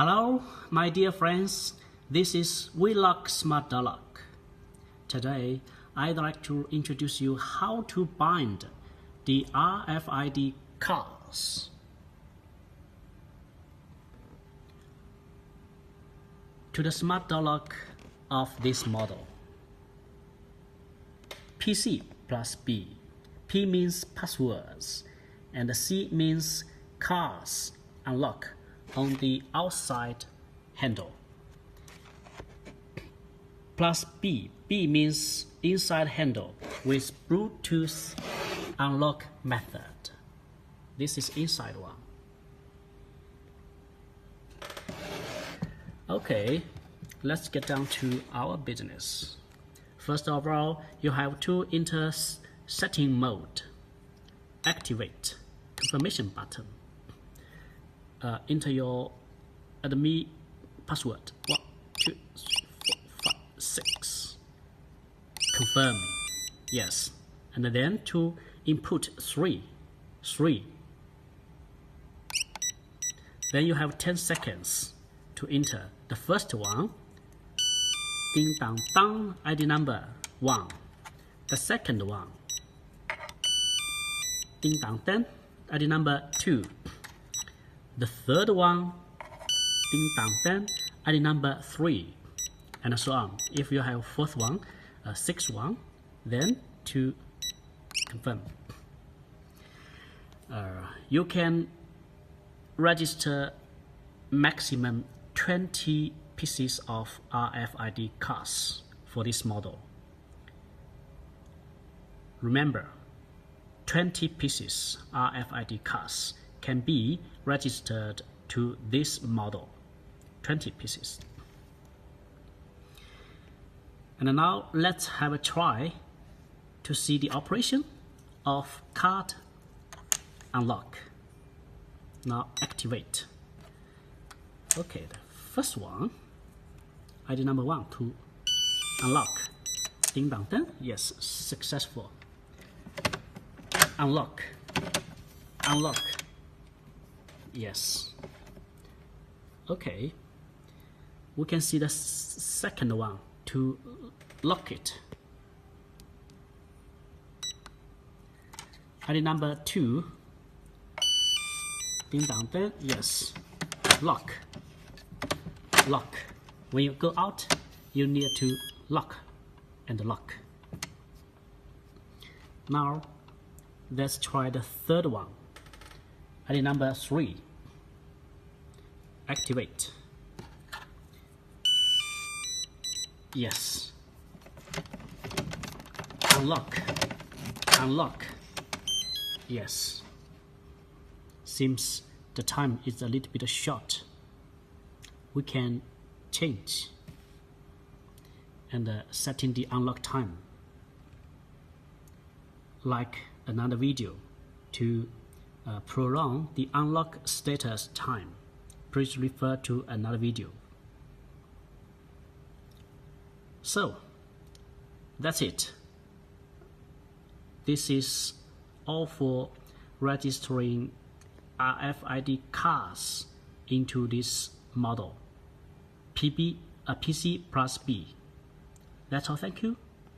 Hello, my dear friends. This is WE.LOCK Smart Door-Lock. Today, I'd like to introduce you how to bind the RFID cards to the smart door lock of this model. PC+B. P means passwords, and C means cards unlock on the outside handle. Plus B. B means inside handle with Bluetooth unlock method. This is inside one. Okay, let's get down to our business. First of all, you have to enter setting mode. Activate confirmation button. Enter your admin password 1, 2, 3, 4, 5, 6. Confirm. Yes. And then to input 3. Then you have 10 seconds to enter the first one. Ding dang dang, ID number 1. The second one. Ding dang dang, ID number 2. The third one, ding dang dang, ID number 3, and so on. If you have fourth one, sixth one, then to confirm. You can register maximum 20 pieces of RFID cards for this model. Remember, 20 pieces RFID cards can be registered to this model. 20 pieces. And now let's have a try to see the operation of card unlock. Now activate. Okay, the first one, ID number 1 to unlock. Ding dong ding. Yes, successful. Unlock. Yes. Okay. We can see the second one to lock it. ID number 2. Ding dong ding. Yes. Lock. When you go out, you need to lock and lock. Now, let's try the third one. ID number 3. Activate. Yes. Unlock. Yes. Seems the time is a little bit short. We can change and setting the unlock time. Like another video to prolong the unlock status time. Please refer to another video. So, that's it. This is all for registering RFID cards into this model. PC+B. That's all. Thank you.